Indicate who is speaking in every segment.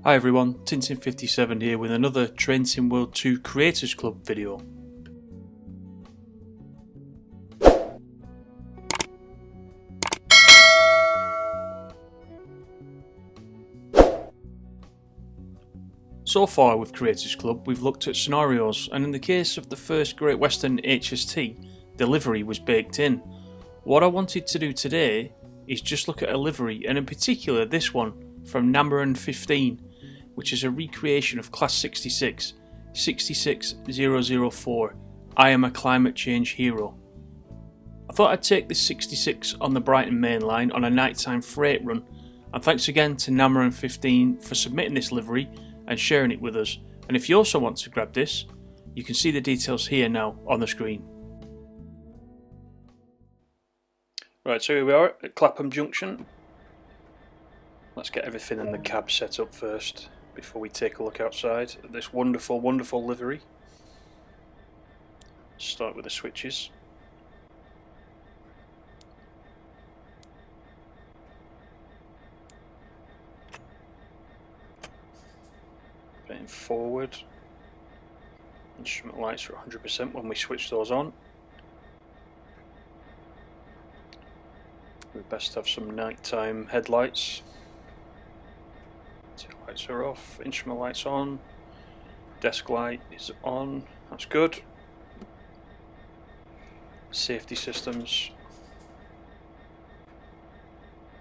Speaker 1: Hi everyone, Tintin57 here with another Train Sim World 2 Creators Club video. So far with Creators Club we've looked at scenarios, and in the case of the first Great Western HST, the livery was baked in. What I wanted to do today is just look at a livery, and in particular this one from Number 15, which is a recreation of Class 66, 66004, I am a climate change hero. I thought I'd take this 66 on the Brighton Mainline on a nighttime freight run, and thanks again to Number 15 for submitting this livery and sharing it with us. And if you also want to grab this, you can see the details here now on the screen. Right, so here we are at Clapham Junction. Let's get everything in the cab set up first before we take a look outside at this wonderful, wonderful livery. Start with the switches. Getting forward. Instrument lights are 100% when we switch those on. We best have some nighttime headlights. Tail lights are off, instrument lights on, desk light is on, that's good. Safety systems,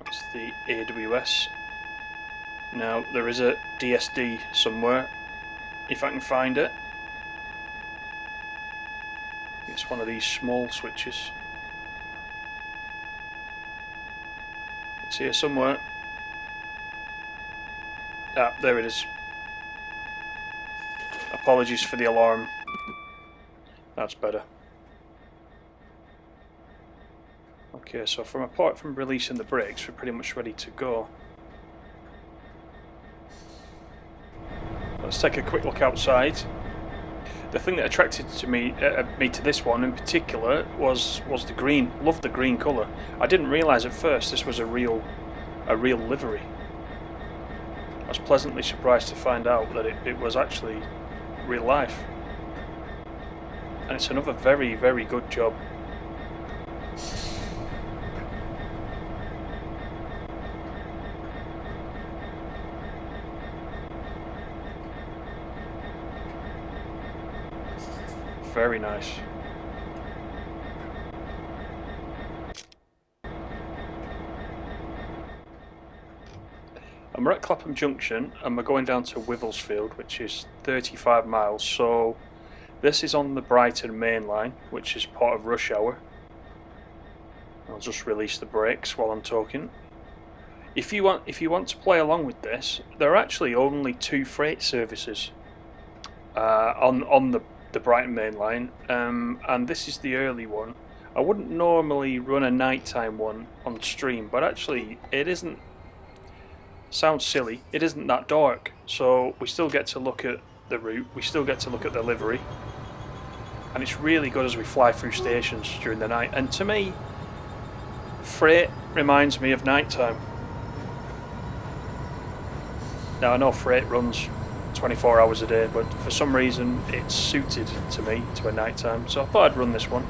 Speaker 1: that's the AWS. Now there is a DSD somewhere, if I can find it. It's one of these small switches. It's here somewhere. Ah, there it is. Apologies for the alarm. That's better. Okay, so apart from releasing the brakes, we're pretty much ready to go. Let's take a quick look outside. The thing that attracted me to this one in particular was the green. Loved the green colour. I didn't realise at first this was a real livery. I was pleasantly surprised to find out that it was actually real life. And it's another very, very good job. Very nice. And we're at Clapham Junction and we're going down to Wivelsfield, which is 35 miles. So this is on the Brighton Mainline, which is part of rush hour. I'll just release the brakes while I'm talking. If you want to play along with this, there are actually only 2 freight services on the Brighton Mainline, and this is the early one. I wouldn't normally run a nighttime one on stream, but actually it isn't. Sounds silly, it isn't that dark, so we still get to look at the route, we still get to look at the livery, and it's really good as we fly through stations during the night. And to me, freight reminds me of nighttime. Now I know freight runs 24 hours a day, but for some reason it's suited to me to a nighttime, so I thought I'd run this one.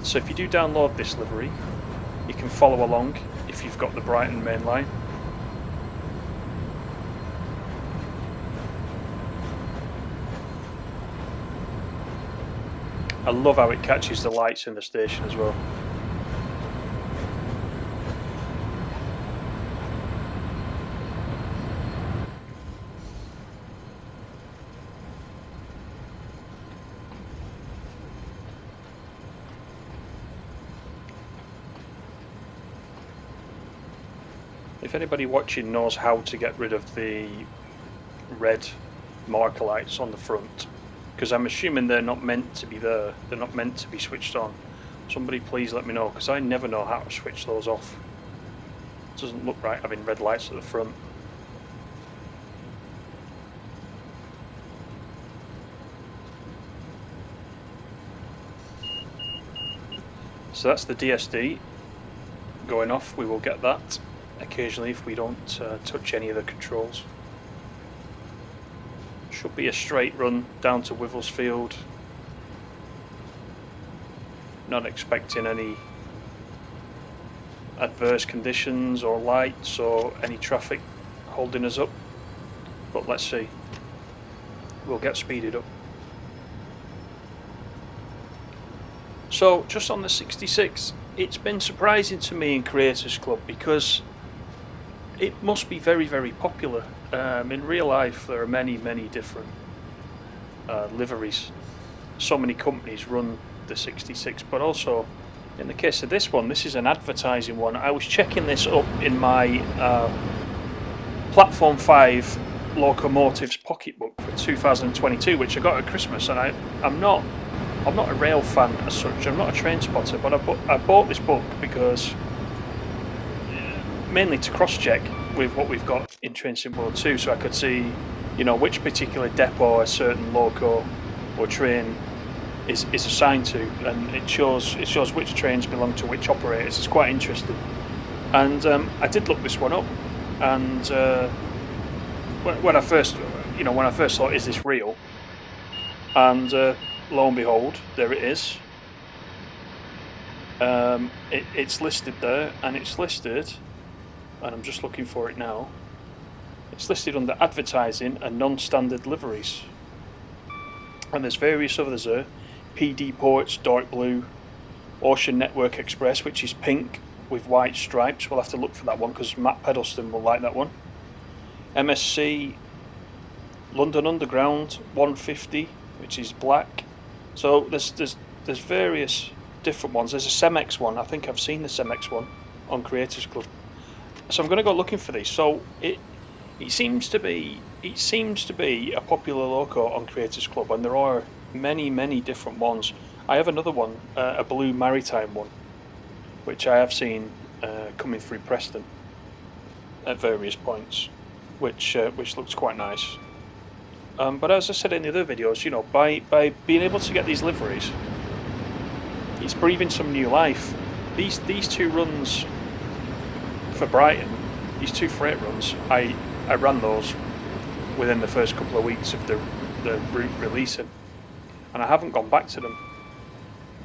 Speaker 1: So if you do download this livery, you can follow along if you've got the Brighton Mainline. I love how it catches the lights in the station as well. If anybody watching knows how to get rid of the red marker lights on the front, because I'm assuming they're not meant to be there, they're not meant to be switched on, somebody please let me know, because I never know how to switch those off. It doesn't look right having red lights at the front. So that's the DSD going off. We will get that occasionally if we don't touch any of the controls. Should be a straight run down to Wivelsfield. Not expecting any adverse conditions or lights or any traffic holding us up, but let's see. We'll get speeded up. So just on the 66, it's been surprising to me in Creators Club because it must be very, very popular. In real life there are many different liveries. So many companies run the 66, but also in the case of this one, this is an advertising one. I was checking this up in my Platform 5 Locomotives pocketbook for 2022, which I got at Christmas, and I'm not a rail fan as such. I'm not a train spotter, but I bought this book because mainly to cross-check with what we've got in Train Sim World 2, so I could see, you know, which particular depot a certain loco or train is assigned to, and it shows which trains belong to which operators. It's quite interesting. And I did look this one up, and when I first thought, is this real? And lo and behold, there it is. It's listed there, and it's listed, and I'm just looking for it now. It's listed under advertising and non-standard liveries, and there's various others there. PD Ports, dark blue. Ocean Network Express, which is pink with white stripes. We'll have to look for that one because Matt Pedalston will like that one. MSC London Underground 150, which is black. So there's various different ones. There's a Cemex one. I think I've seen the Cemex one on Creators Club. So I'm going to go looking for these. So it seems to be a popular loco on Creators Club, and there are many different ones. I have another one, a blue maritime one, which I have seen coming through Preston at various points, which looks quite nice. But as I said in the other videos, you know, by being able to get these liveries, it's breathing some new life. These two runs for Brighton, these two freight runs, I ran those within the first couple of weeks of the route releasing, and I haven't gone back to them.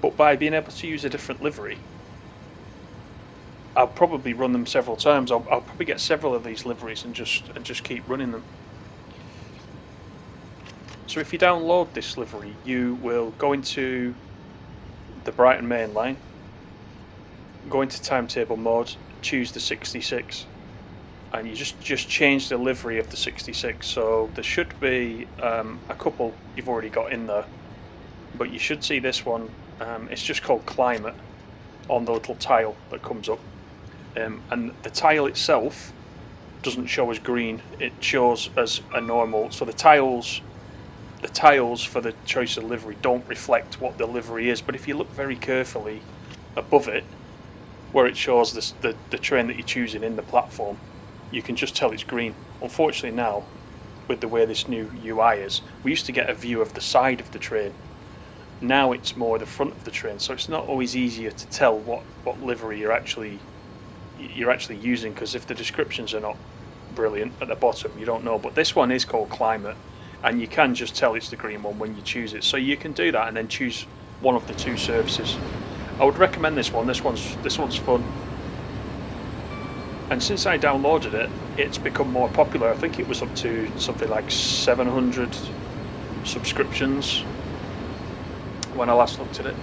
Speaker 1: But by being able to use a different livery, I'll probably run them several times. I'll probably get several of these liveries and just keep running them. So if you download this livery, you will go into the Brighton Mainline, go into timetable mode, choose the 66, and you just change the livery of the 66. So there should be a couple you've already got in there, but you should see this one. It's just called Climate on the little tile that comes up, and the tile itself doesn't show as green. It shows as a normal. So the tiles for the choice of livery don't reflect what the livery is, but if you look very carefully above it, where it shows the train that you're choosing in the platform, you can just tell it's green. Unfortunately now, with the way this new UI is, we used to get a view of the side of the train. Now it's more the front of the train, so it's not always easier to tell what livery you're actually using, because if the descriptions are not brilliant at the bottom, you don't know. But this one is called Climate, and you can just tell it's the green one when you choose it. So you can do that and then choose one of the two services. I would recommend this one. This one's fun. And since I downloaded it, it's become more popular. I think it was up to something like 700 subscriptions when I last looked at it.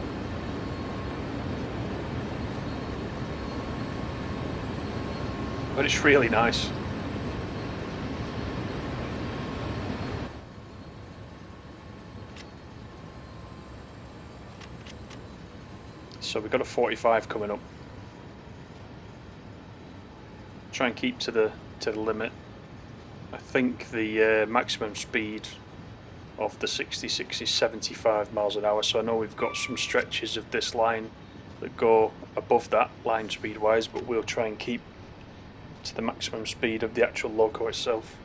Speaker 1: But it's really nice. So we've got a 45 coming up. Try and keep to the limit. I think the maximum speed of the 66 is 75 miles an hour, so I know we've got some stretches of this line that go above that line speed wise, but we'll try and keep to the maximum speed of the actual loco itself.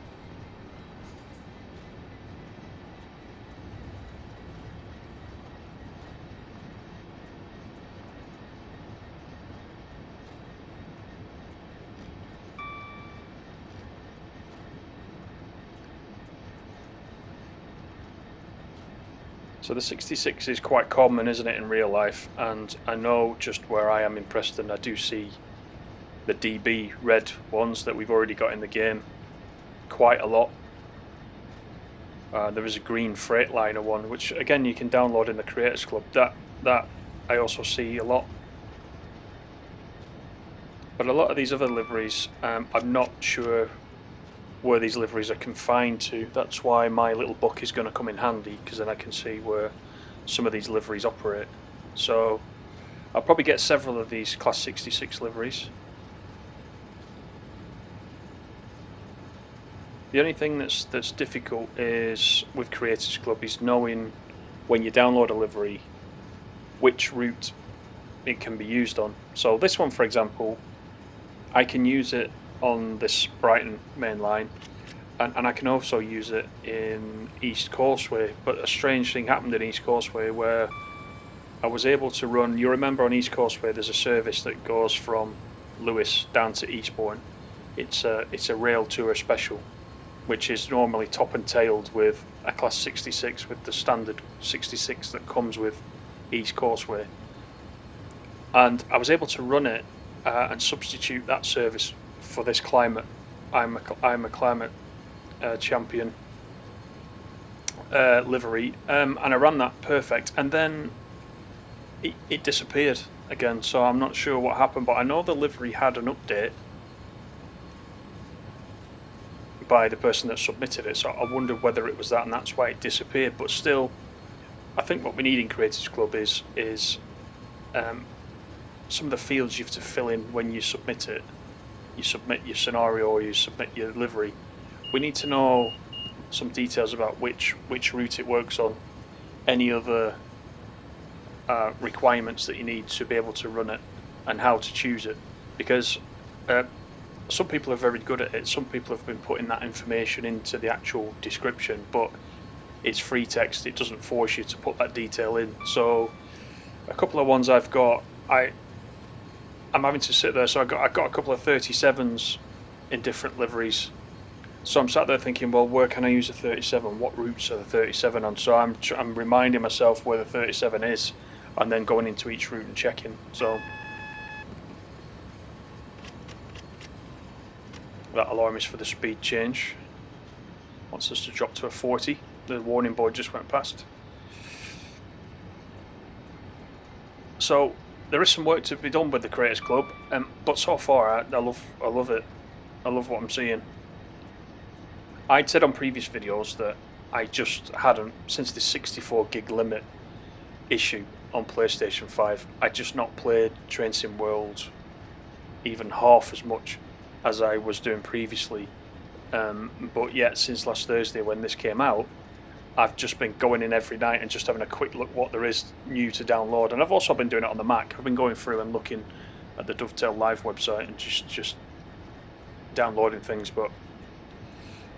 Speaker 1: So the 66 is quite common, isn't it, in real life? And I know just where I am in Preston, I do see the DB red ones that we've already got in the game quite a lot. There is a green Freightliner one, which again you can download in the Creators Club. That I also see a lot. But a lot of these other liveries, I'm not sure where these liveries are confined to. That's why my little book is going to come in handy, because then I can see where some of these liveries operate. So I'll probably get several of these Class 66 liveries. The only thing that's difficult is with Creators Club is knowing when you download a livery which route it can be used on. So this one, for example, I can use it on this Brighton Mainline, and I can also use it in East Causeway. But a strange thing happened in East Causeway where I was able to run, you remember on East Causeway there's a service that goes from Lewes down to Eastbourne. It's a rail tour special, which is normally top and tailed with a Class 66, with the standard 66 that comes with East Causeway. And I was able to run it and substitute that service for this climate. I'm a climate champion livery, and I ran that perfect, and then it disappeared again. So I'm not sure what happened, but I know the livery had an update by the person that submitted it, so I wondered whether it was that and that's why it disappeared. But still, I think what we need in Creators Club is some of the fields you have to fill in when you submit it. You submit your scenario or you submit your livery. We need to know some details about which route it works on, any other requirements that you need to be able to run it, and how to choose it, because some people are very good at it. Some people have been putting that information into the actual description, but it's free text, it doesn't force you to put that detail in. So a couple of ones I've got, I'm having to sit there, so I got a couple of 37s in different liveries. So I'm sat there thinking, well, where can I use a 37? What routes are the 37 on? So I'm reminding myself where the 37 is, and then going into each route and checking. So that alarm is for the speed change. Wants us to drop to a 40. The warning board just went past. So there is some work to be done with the Creators Club, but so far I love it. I love what I'm seeing. I'd said on previous videos that I just hadn't, since the 64 gig limit issue on PlayStation 5, I'd just not played Train Sim World even half as much as I was doing previously. But yet since last Thursday when this came out, I've just been going in every night and just having a quick look what there is new to download. And I've also been doing it on the Mac. I've been going through and looking at the Dovetail Live website and just downloading things. But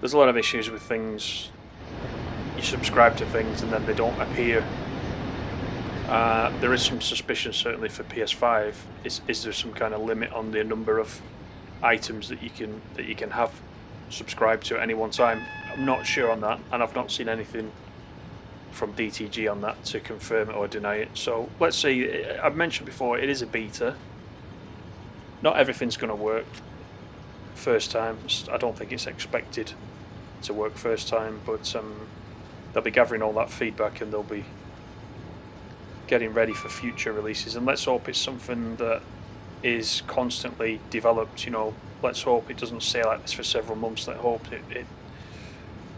Speaker 1: there's a lot of issues with things. You subscribe to things and then they don't appear. There is some suspicion certainly for PS5. Is there some kind of limit on the number of items that you can have subscribed to at any one time? I'm not sure on that, and I've not seen anything from DTG on that to confirm it or deny it. So let's see. I've mentioned before, it is a beta. Not everything's going to work first time. I don't think it's expected to work first time, but they'll be gathering all that feedback and they'll be getting ready for future releases. And let's hope it's something that is constantly developed. You know, let's hope it doesn't stay like this for several months. Let's hope it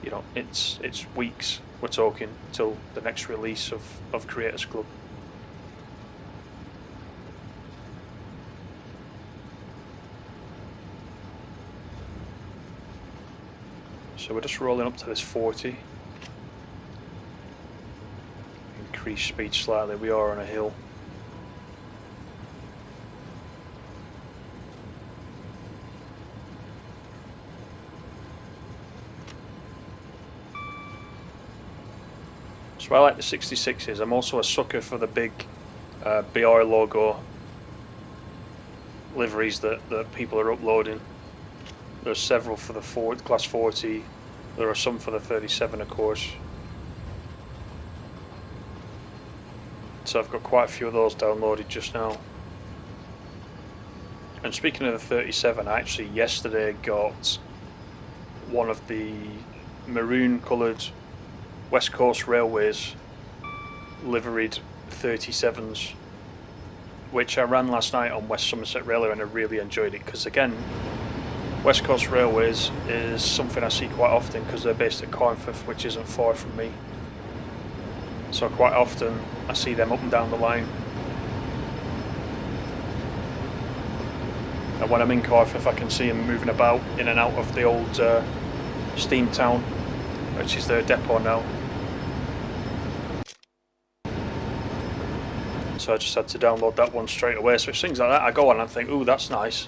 Speaker 1: you know, it's weeks we're talking till the next release of Creators Club. So we're just rolling up to this 40. Increase speed slightly, we are on a hill. So I like the 66s. I'm also a sucker for the big BR logo liveries that people are uploading. There's several for the Class 40. There are some for the 37, of course. So I've got quite a few of those downloaded just now. And speaking of the 37, I actually yesterday got one of the maroon coloured West Coast Railways liveried 37s, which I ran last night on West Somerset Railway, and I really enjoyed it because, again, West Coast Railways is something I see quite often because they're based at Cornforth, which isn't far from me. So quite often I see them up and down the line. And when I'm in Cornforth, I can see them moving about in and out of the old steam town, which is their depot now. So I just had to download that one straight away. So it's things like that I go on and think, ooh, that's nice,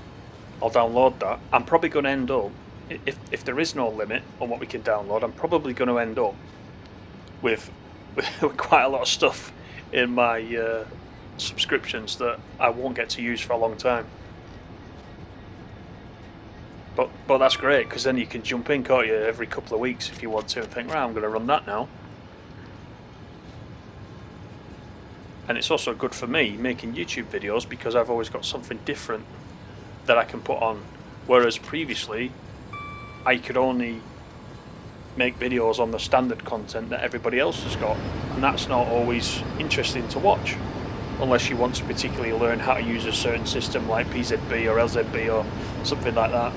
Speaker 1: I'll download that. I'm probably going to end up, if there is no limit on what we can download, I'm probably going to end up with quite a lot of stuff in my subscriptions that I won't get to use for a long time. But that's great, because then you can jump in, can't you, every couple of weeks if you want to, and think, right, I'm going to run that now. And it's also good for me making YouTube videos because I've always got something different that I can put on, whereas previously I could only make videos on the standard content that everybody else has got, and that's not always interesting to watch unless you want to particularly learn how to use a certain system like PZB or LZB or something like that.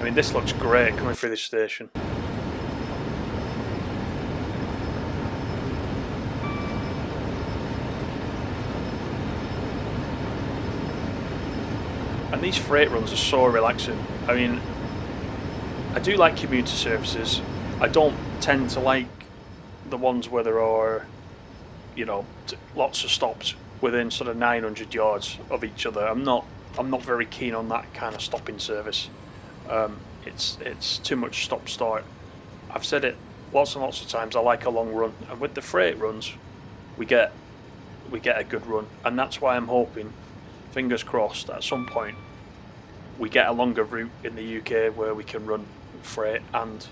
Speaker 1: I mean, this looks great coming through this station. And these freight runs are so relaxing. I mean, I do like commuter services. I don't tend to like the ones where there are, you know, lots of stops within sort of 900 yards of each other. I'm not very keen on that kind of stopping service. It's too much stop start. I've said it lots and lots of times. I like a long run, and with the freight runs, we get a good run, and that's why I'm hoping, fingers crossed, at some point we get a longer route in the UK where we can run freight and,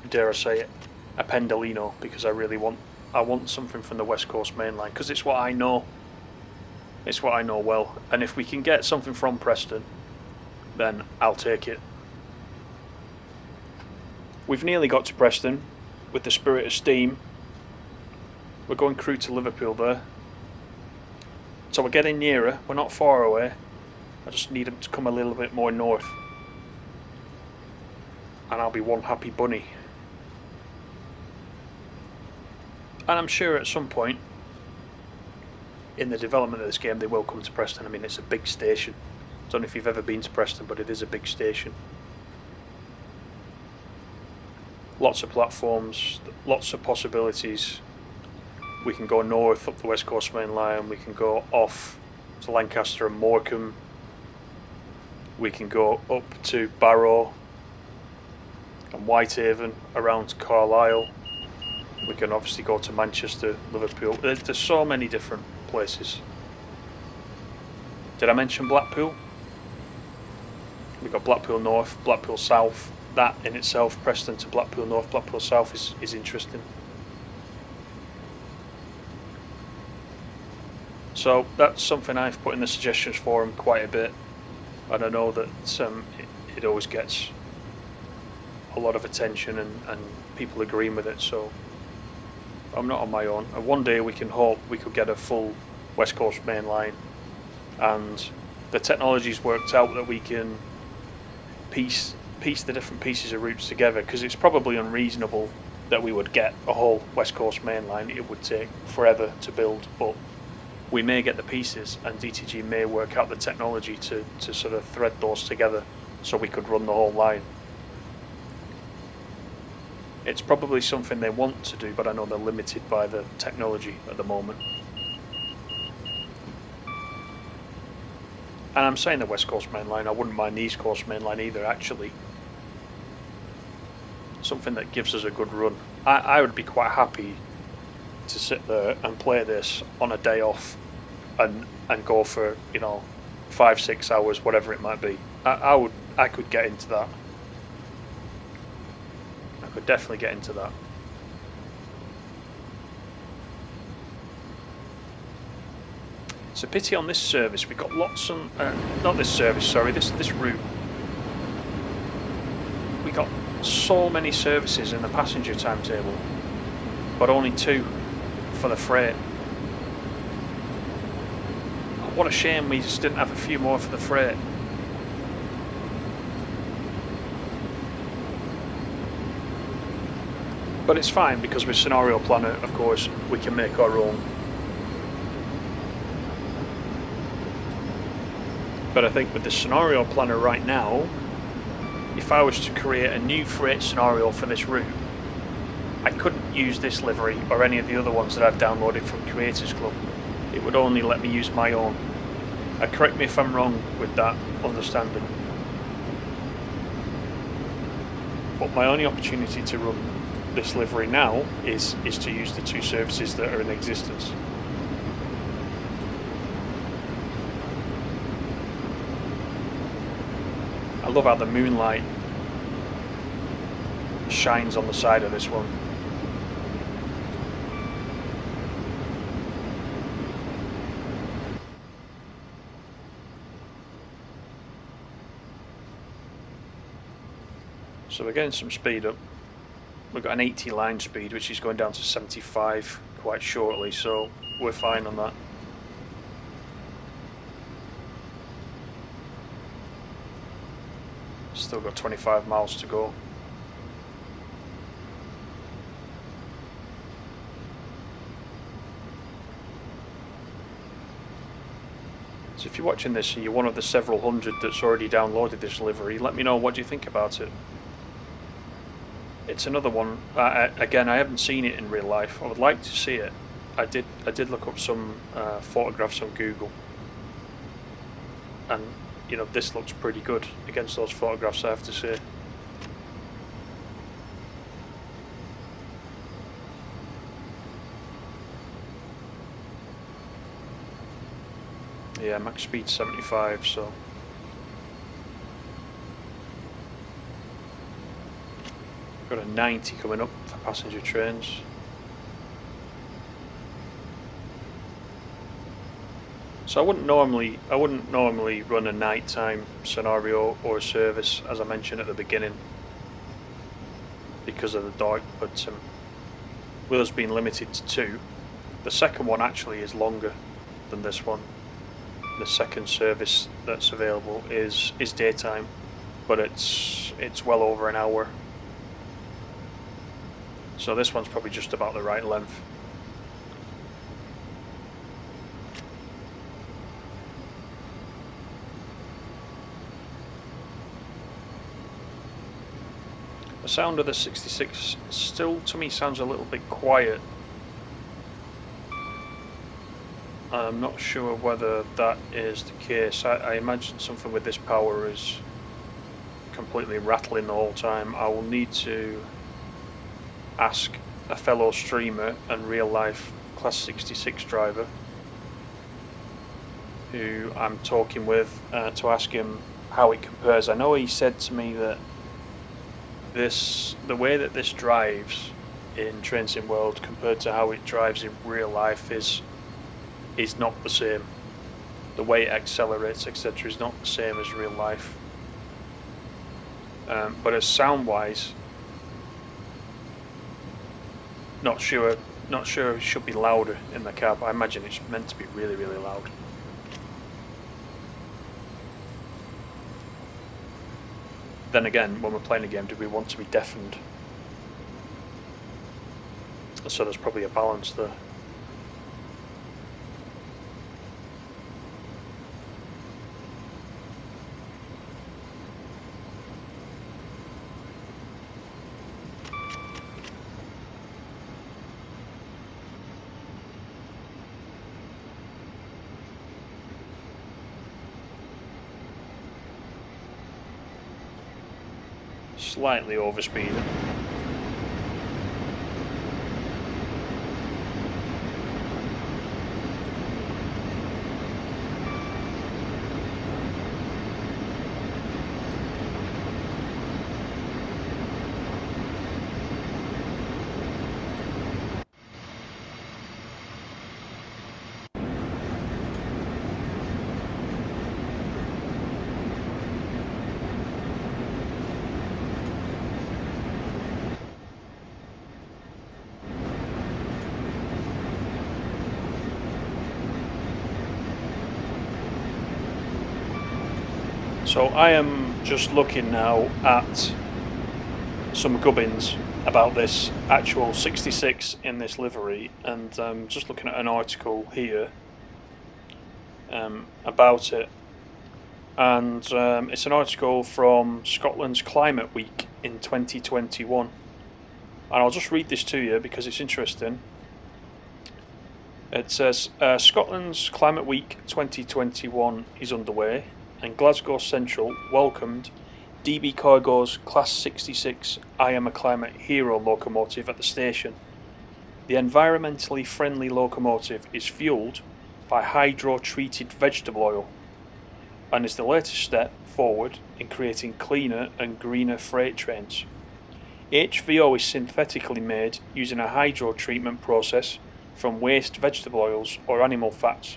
Speaker 1: dare I say it, a Pendolino, because I want something from the West Coast Mainline, because it's what I know. It's what I know well, and if we can get something from Preston, then I'll take it. We've nearly got to Preston with the Spirit of Steam. We're going through to Liverpool there. So we're getting nearer, we're not far away. I just need them to come a little bit more north. And I'll be one happy bunny. And I'm sure at some point in the development of this game they will come to Preston. I mean, it's a big station. I don't know if you've ever been to Preston, but it is a big station. Lots of platforms, lots of possibilities. We can go north up the West Coast Main Line, we can go off to Lancaster and Morecambe, we can go up to Barrow and Whitehaven, around to Carlisle. We can obviously go to Manchester, Liverpool. There's so many different places. Did I mention Blackpool? We've got Blackpool North, Blackpool South. That in itself, Preston to Blackpool North, Blackpool South is interesting. So that's something I've put in the suggestions forum quite a bit, and I know that it always gets a lot of attention and people agreeing with it, so I'm not on my own. And one day we can hope we could get a full West Coast Main Line, and the technology's worked out that we can piece the different pieces of routes together, because it's probably unreasonable that we would get a whole West Coast Main Line. It would take forever to build, but we may get the pieces, and DTG may work out the technology to sort of thread those together so we could run the whole line. It's probably something they want to do, but I know they're limited by the technology at the moment. And I'm saying the West Coast Main Line, I wouldn't mind the East Coast Main Line either, actually. Something that gives us a good run. I would be quite happy to sit there and play this on a day off and go for, you know, 5-6 hours, whatever it might be. I could get into that. Could definitely get into that. It's a pity on this service. We got lots on, not this service, sorry, this route. We got so many services in the passenger timetable, but only 2 for the freight. What a shame we just didn't have a few more for the freight. But it's fine, because with Scenario Planner, of course, we can make our own. But I think with the Scenario Planner right now, if I was to create a new freight scenario for this route, I couldn't use this livery or any of the other ones that I've downloaded from Creators Club. It would only let me use my own. Correct me if I'm wrong with that understanding. But my only opportunity to run this livery now is to use the 2 services that are in existence. I love how the moonlight shines on the side of this one. So we're getting some speed up. We've got an 80 line speed, which is going down to 75 quite shortly, so we're fine on that. Still got 25 miles to go. So if you're watching this and you're one of the several hundred that's already downloaded this livery, let me know what do you think about it. It's another one. Again, I haven't seen it in real life. I would like to see it. I did look up some photographs on Google, and you know, this looks pretty good against those photographs, I have to say. Yeah, max speed 75, so got a 90 coming up for passenger trains. So I wouldn't normally run a nighttime scenario or a service, as I mentioned at the beginning, because of the dark, but with us being limited to 2, the second one actually is longer than this one. The second service that's available is daytime, but it's well over an hour. So this one's probably just about the right length. The sound of the 66 still, to me, sounds a little bit quiet. I'm not sure whether that is the case. I imagine something with this power is completely rattling the whole time. I will need to ask a fellow streamer and real life Class 66 driver who I'm talking with to ask him how it compares. I know he said to me that the way that this drives in Train Sim World compared to how it drives in real life is not the same. The way it accelerates, etc., is not the same as real life. But as sound wise, not sure it should be louder in the cab. I imagine it's meant to be really, really loud. Then again, when we're playing a game, do we want to be deafened? So there's probably a balance there. Slightly overspeeding. So I am just looking now at some gubbins about this actual 66 in this livery, and just looking at an article here about it, and it's an article from Scotland's Climate Week in 2021, and I'll just read this to you because it's interesting. It says Scotland's Climate Week 2021 is underway, and Glasgow Central welcomed DB Cargo's Class 66 I Am a Climate Hero locomotive at the station. The environmentally friendly locomotive is fuelled by hydro-treated vegetable oil and is the latest step forward in creating cleaner and greener freight trains. HVO is synthetically made using a hydro-treatment process from waste vegetable oils or animal fats,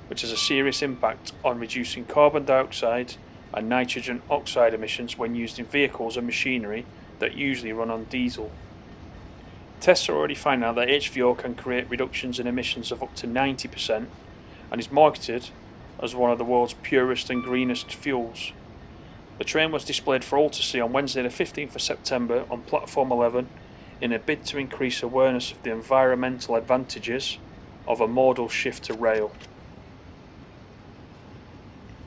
Speaker 1: which has a serious impact on reducing carbon dioxide and nitrogen oxide emissions when used in vehicles and machinery that usually run on diesel. Tests are already finding out that HVO can create reductions in emissions of up to 90% and is marketed as one of the world's purest and greenest fuels. The train was displayed for all to see on Wednesday the 15th of September on Platform 11 in a bid to increase awareness of the environmental advantages of a modal shift to rail.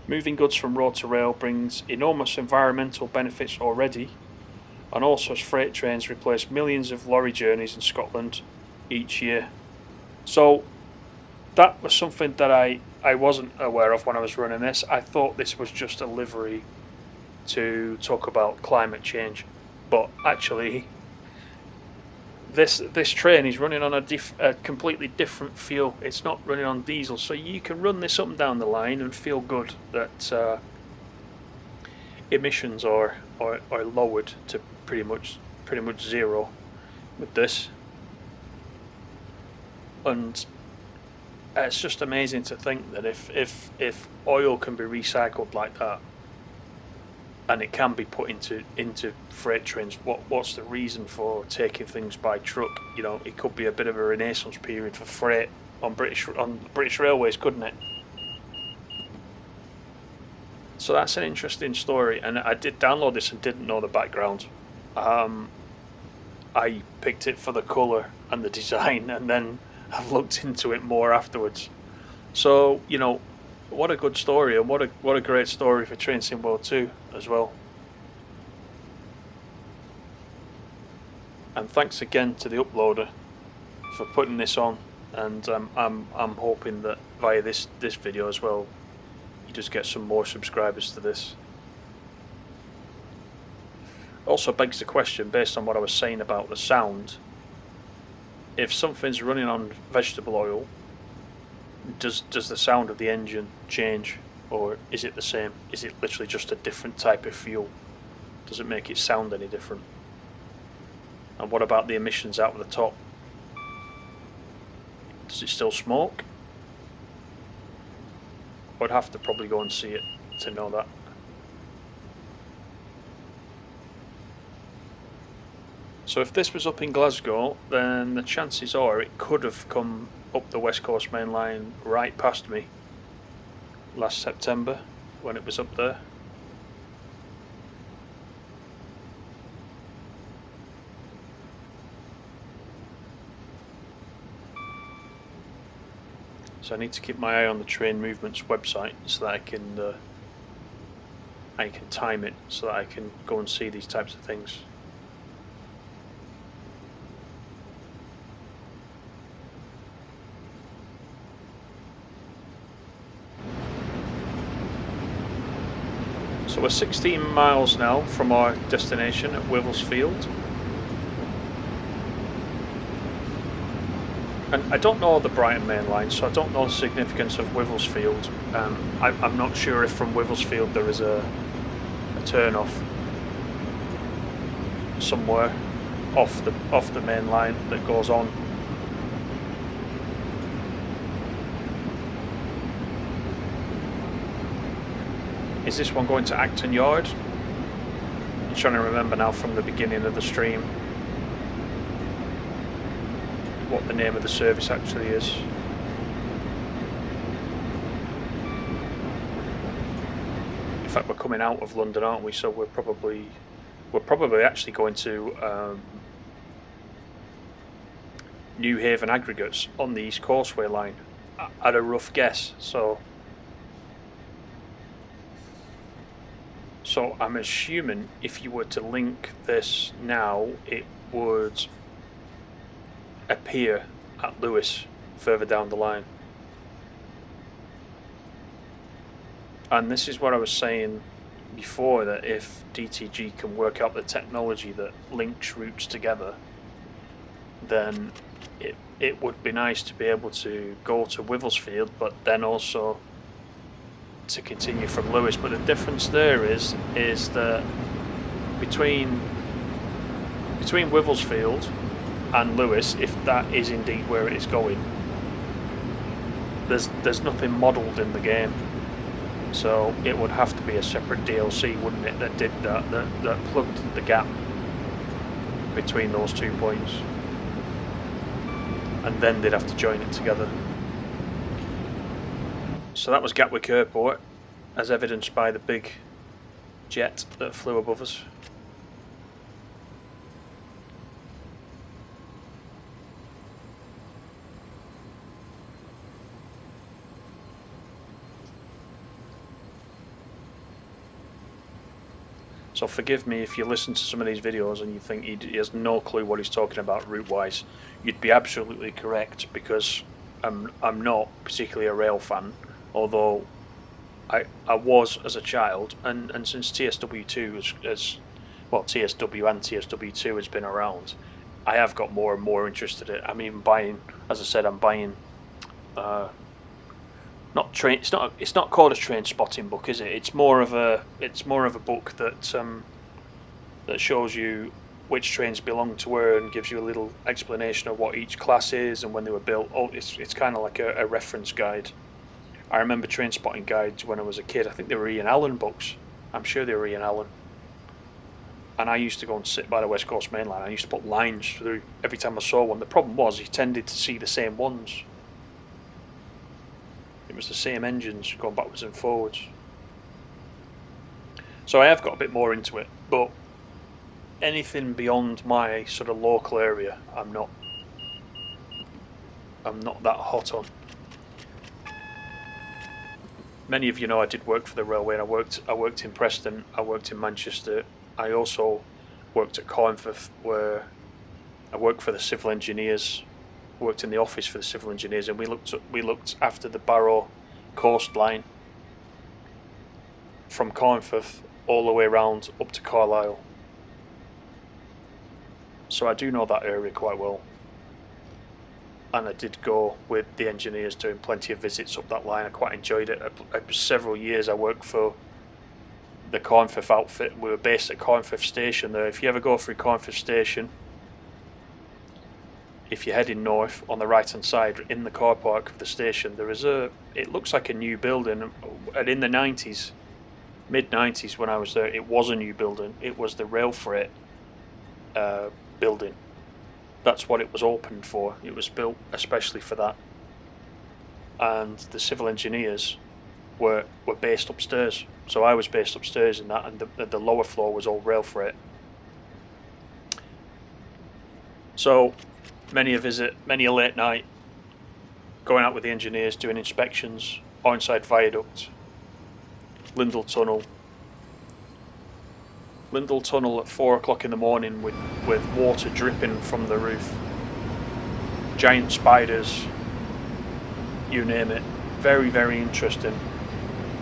Speaker 1: Moving goods from road to rail brings enormous environmental benefits already, and also as freight trains replace millions of lorry journeys in Scotland each year. So that was something that I wasn't aware of when I was running this. I thought this was just a livery to talk about climate change, but actually this train is running on a completely different fuel. It's not running on diesel, so you can run this up and down the line and feel good that emissions are lowered to pretty much zero with this. And it's just amazing to think that if oil can be recycled like that, and it can be put into freight trains, what's the reason for taking things by truck? You know, it could be a bit of a renaissance period for freight on British Railways, couldn't it? So that's an interesting story, and I did download this and didn't know the background. I picked it for the colour and the design, and then I've looked into it more afterwards. So, you know, what a good story, and what a great story for Train Sim World 2 as well. And thanks again to the uploader for putting this on, and I'm hoping that via this video as well, you just get some more subscribers to this. Also begs the question, based on what I was saying about the sound, if something's running on vegetable oil, does the sound of the engine change, or is it the same? Is it literally just a different type of fuel? Does it make it sound any different? And what about the emissions out of the top? Does it still smoke? I'd have to probably go and see it to know that. So if this was up in Glasgow, then the chances are it could have come up the West Coast Main Line right past me last September when it was up there. So I need to keep my eye on the Train Movements website so that I can time it so that I can go and see these types of things. So we're 16 miles now from our destination at Wivelsfield. And I don't know the Brighton Mainline, so I don't know the significance of Wivelsfield. I'm not sure if from Wivelsfield there is a turn off somewhere off the main line that goes on. Is this one going to Acton Yard? I'm trying to remember now from the beginning of the stream what the name of the service actually is. If fact, we're coming out of London, aren't we? So we're probably actually going to New Haven Aggregates on the East Causeway line at a rough guess. So I'm assuming if you were to link this now, it would appear at Lewes further down the line. And this is what I was saying before, that if DTG can work out the technology that links routes together, then it would be nice to be able to go to Wivelsfield, but then also to continue from Lewes. But the difference there is that between Wivelsfield and Lewes, if that is indeed where it is going, there's nothing modelled in the game. So it would have to be a separate DLC, wouldn't it, that did that plugged the gap between those 2 points, and then they'd have to join it together. So that was Gatwick Airport, as evidenced by the big jet that flew above us. So forgive me if you listen to some of these videos and you think he has no clue what he's talking about route-wise. You'd be absolutely correct, because I'm not particularly a rail fan, although I was as a child, and since TSW2 well, TSW and TSW2 has been around, I have got more and more interested in it. I'm even buying, as I said, I'm buying not train. It's not called a train spotting book, is it? It's more of a book that that shows you which trains belong to where, and gives you a little explanation of what each class is and when they were built. Oh, it's kind of like a reference guide. I remember train spotting guides when I was a kid. I think they were Ian Allen books. I'm sure they were Ian Allen. And I used to go and sit by the West Coast Mainline. I used to put lines through every time I saw one. The problem was you tended to see the same ones. It was the same engines going backwards and forwards. So I have got a bit more into it, but anything beyond my sort of local area, I'm not that hot on. Many of you know I did work for the railway, and I worked in Preston, I worked in Manchester. I also worked at Coimbrooke, where I worked for the civil engineers. Worked in the office for the civil engineers, and we looked after the Barrow coastline from Coimbrooke all the way around up to Carlisle. So I do know that area quite well, and I did go with the engineers doing plenty of visits up that line. I quite enjoyed it. Several years I worked for the Coimbrooke outfit. We were based at Coimbrooke Station there. If you ever go through Coimbrooke Station, if you're heading north, on the right hand side in the car park of the station, there is it looks like a new building, and in the 90s, mid 90s when I was there, it was a new building. It was the rail freight building. That's what it was opened for. It was built especially for that, and the civil engineers were based upstairs, so I was based upstairs in that, and the lower floor was all rail freight. So many a visit, many a late night, going out with the engineers, doing inspections, Ironside Viaduct, Lindell Tunnel at 4 o'clock in the morning with water dripping from the roof, giant spiders, you name it. Very, very interesting,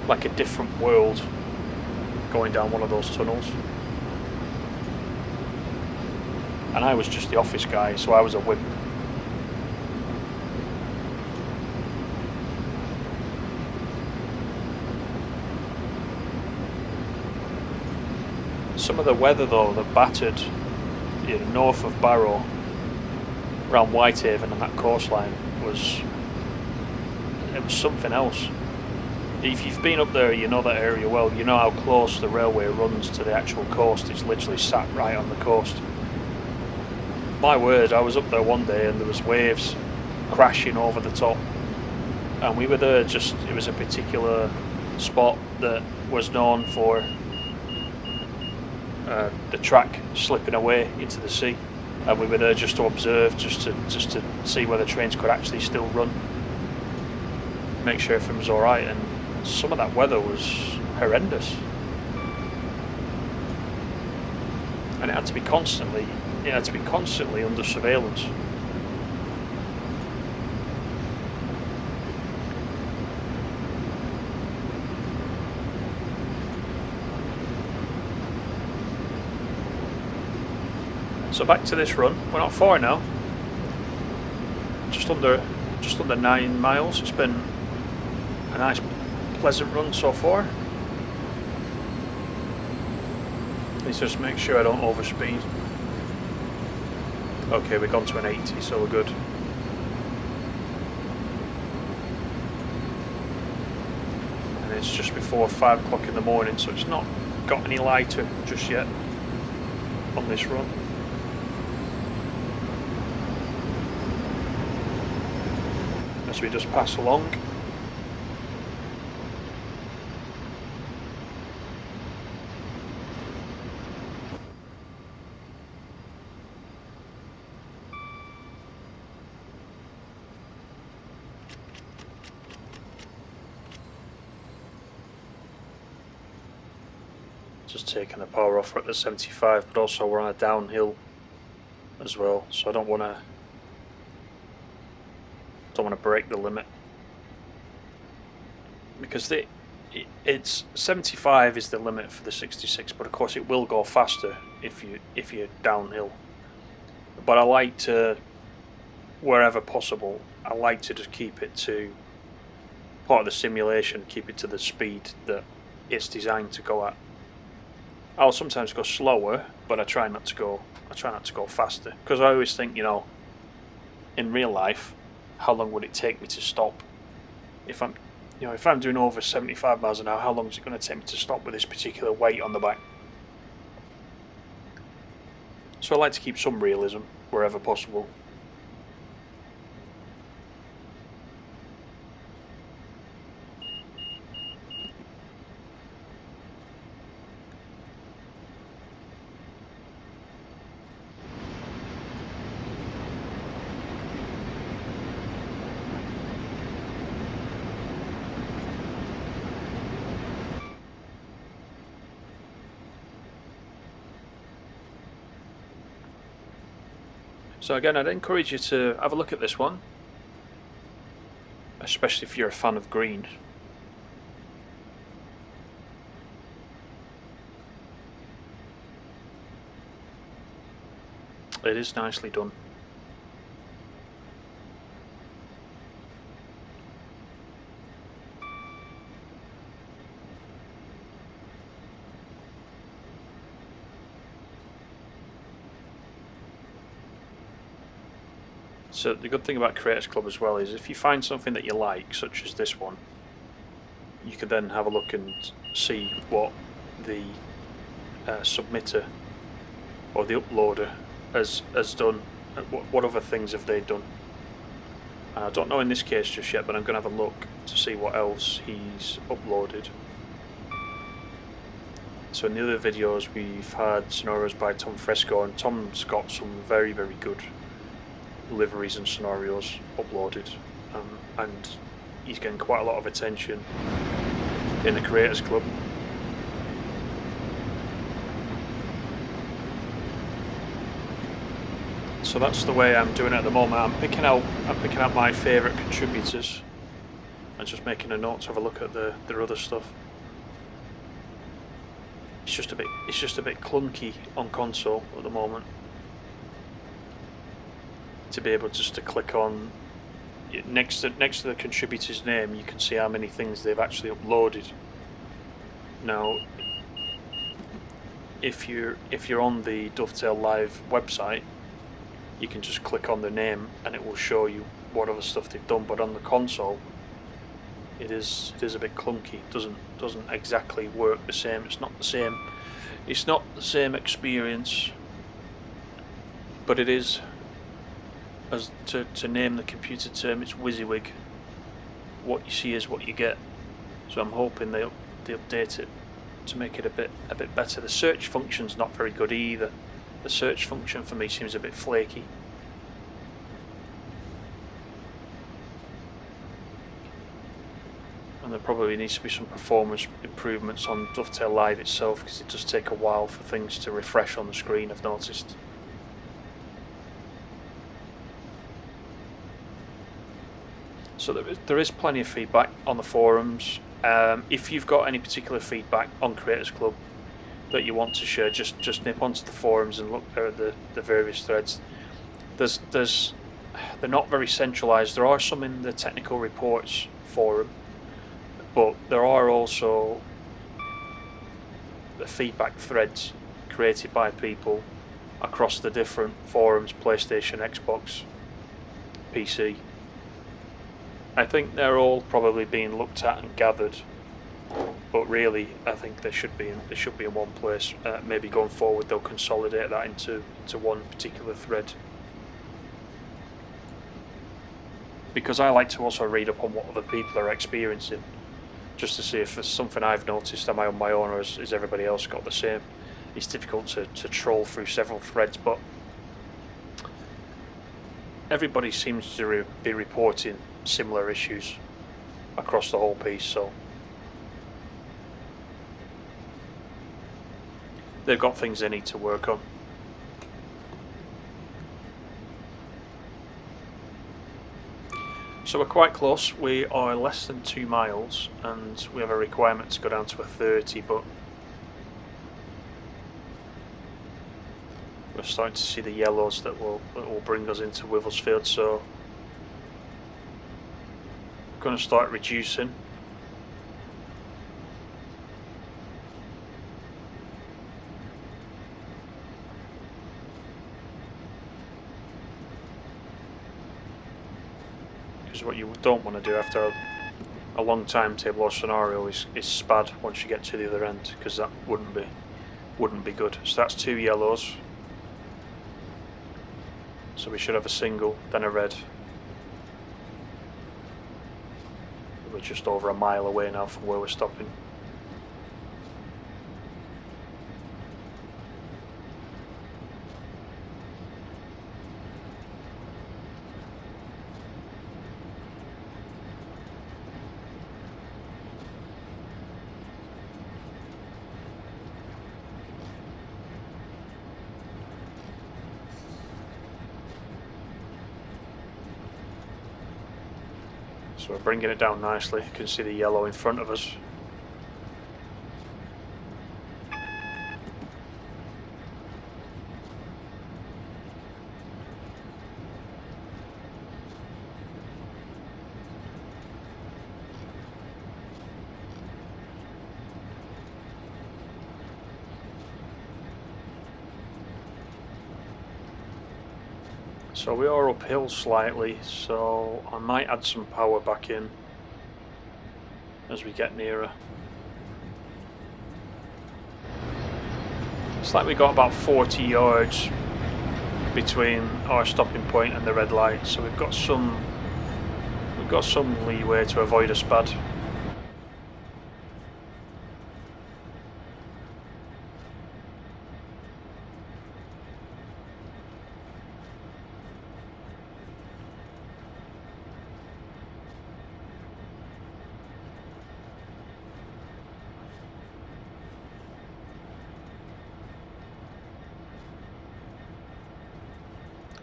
Speaker 1: like a different world going down one of those tunnels. And I was just the office guy, so I was a wimp. Some of the weather though that battered north of Barrow, around Whitehaven and that coastline, it was something else. If you've been up there, you know that area well. You know how close the railway runs to the actual coast. It's literally sat right on the coast. My word, I was up there one day and there was waves crashing over the top, and we were there it was a particular spot that was known for the track slipping away into the sea, and we were there just to observe, just to see whether trains could actually still run, make sure everything was alright. And some of that weather was horrendous, and it had to be constantly under surveillance. So back to this run. We're not far now. Just under 9 miles. It's been a nice, pleasant run so far. Let's just make sure I don't overspeed. Okay, we've gone to an 80, so we're good. And it's just before 5 o'clock in the morning, so it's not got any lighter just yet on this run. As we just pass along. Just taking the power off, we're at the 75, but also we're on a downhill as well, so I don't want to break the limit, because it's 75 is the limit for the 66, but of course it will go faster if you're downhill. But I like to, wherever possible, I like to just keep it to part of the simulation, keep it to the speed that it's designed to go at. I'll sometimes go slower, but I try not to go faster, because I always think, in real life, how long would it take me to stop? If I'm doing over 75 miles an hour, how long is it going to take me to stop with this particular weight on the back? So I like to keep some realism wherever possible. So again, I'd encourage you to have a look at this one, especially if you're a fan of green. It is nicely done. So the good thing about Creators Club as well is if you find something that you like, such as this one, you can then have a look and see what the submitter or the uploader has done. What other things have they done? I don't know in this case just yet, but I'm going to have a look to see what else he's uploaded. So in the other videos we've had scenarios by Tom Fresco, and Tom's got some very, very good liveries and scenarios uploaded, and he's getting quite a lot of attention in the Creators Club. So that's the way I'm doing it at the moment. I'm picking out my favourite contributors and just making a note to have a look at their other stuff. It's just a bit clunky on console at the moment, to be able just to click on next to the contributor's name. You can see how many things they've actually uploaded. Now, if you're on the Dovetail Live website, you can just click on their name and it will show you what other stuff they've done. But on the console, it is a bit clunky. It doesn't exactly work the same. It's not the same experience, but it is, as to name the computer term, it's WYSIWYG. What you see is what you get. So I'm hoping they update it to make it a bit better. The search function's not very good either. The search function for me seems a bit flaky. And there probably needs to be some performance improvements on Dovetail Live itself, because it does take a while for things to refresh on the screen, I've noticed. So there is plenty of feedback on the forums. If you've got any particular feedback on Creators Club that you want to share, just nip onto the forums and look at the various threads. They're not very centralised. There are some in the technical reports forum, but there are also the feedback threads created by people across the different forums: PlayStation, Xbox, PC. I think they're all probably being looked at and gathered, but really I think they should be in one place. Maybe going forward they'll consolidate that into one particular thread, because I like to also read up on what other people are experiencing, just to see if there's something I've noticed am I on my own, or has everybody else got the same. It's difficult to troll through several threads, but everybody seems to be reporting similar issues across the whole piece, so they've got things they need to work on. So we're quite close. We are less than 2 miles and we have a requirement to go down to a 30, but we're starting to see the yellows that will bring us into Wivelsfield, so we're going to start reducing. Because what you don't want to do after a long timetable or scenario is spad once you get to the other end, because that wouldn't be good. So that's 2 yellows. So we should have a single, then a red. We're just over a mile away now from where we're stopping. So we're bringing it down nicely. You can see the yellow in front of us. So we are uphill slightly, so I might add some power back in as we get nearer. It's like we got about 40 yards between our stopping point and the red light, so we've got some leeway to avoid a spad.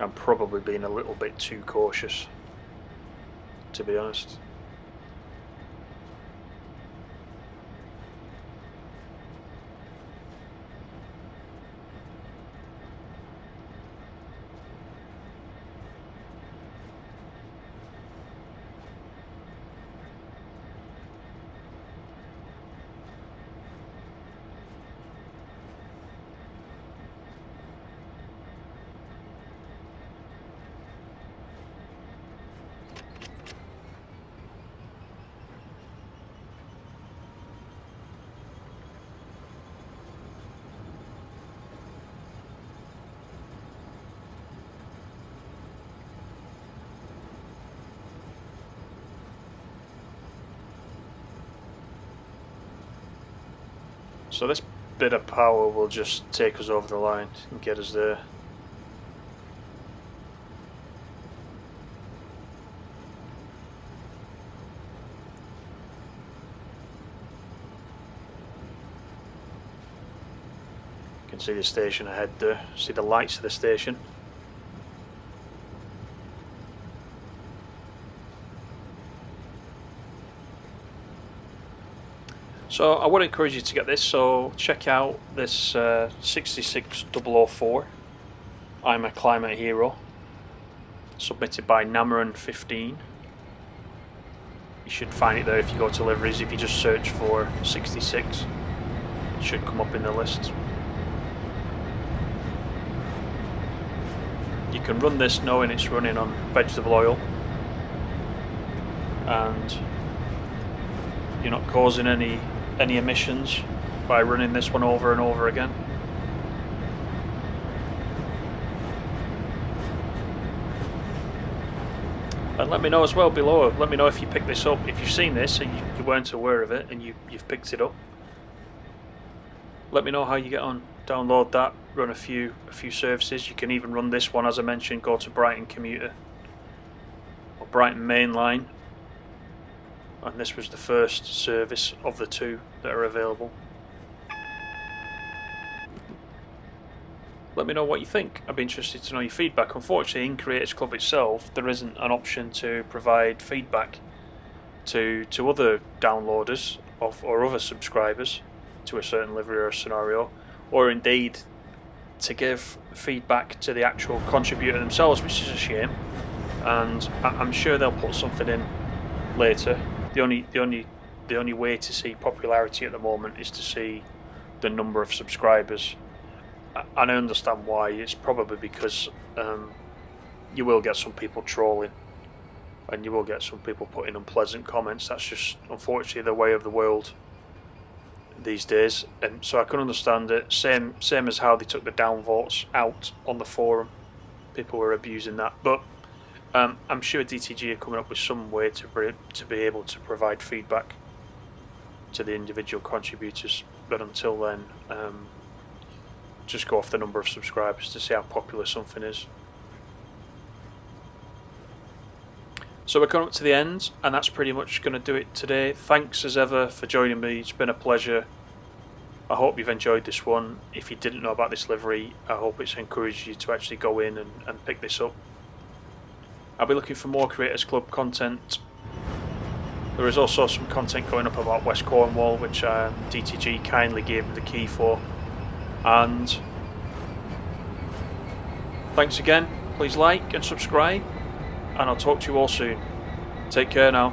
Speaker 1: I'm probably being a little bit too cautious, to be honest. So this bit of power will just take us over the line and get us there. You can see the station ahead there, see the lights of the station. So I would encourage you to get this, so check out this 66004, I'm a Climate Hero, submitted by Namaran15. You should find it there if you go to liveries. If you just search for 66, it should come up in the list. You can run this knowing it's running on vegetable oil, and you're not causing any emissions by running this one over and over again. And let me know as well below, let me know if you picked this up, if you've seen this and you weren't aware of it and you've picked it up. Let me know how you get on. Download that, run a few services. You can even run this one, as I mentioned, go to Brighton Commuter or Brighton Mainline, and this was the first service of the two that are available. Let me know what you think. I'd be interested to know your feedback. Unfortunately, in Creators Club itself, there isn't an option to provide feedback to other downloaders or other subscribers to a certain livery or scenario, or indeed to give feedback to the actual contributor themselves, which is a shame. And I'm sure they'll put something in later. The only way to see popularity at the moment is to see the number of subscribers, and I understand why. It's probably because you will get some people trolling, and you will get some people putting unpleasant comments. That's just unfortunately the way of the world these days, and so I can understand it. Same as how they took the downvotes out on the forum. People were abusing that, but I'm sure DTG are coming up with some way to be able to provide feedback to the individual contributors, but until then, just go off the number of subscribers to see how popular something is. So we're coming up to the end, and that's pretty much going to do it today. Thanks as ever for joining me. It's been a pleasure. I hope you've enjoyed this one. If you didn't know about this livery, I hope it's encouraged you to actually go in and pick this up. I'll be looking for more Creators Club content. There is also some content going up about West Cornwall, which DTG kindly gave me the key for. And thanks again. Please like and subscribe, and I'll talk to you all soon. Take care now.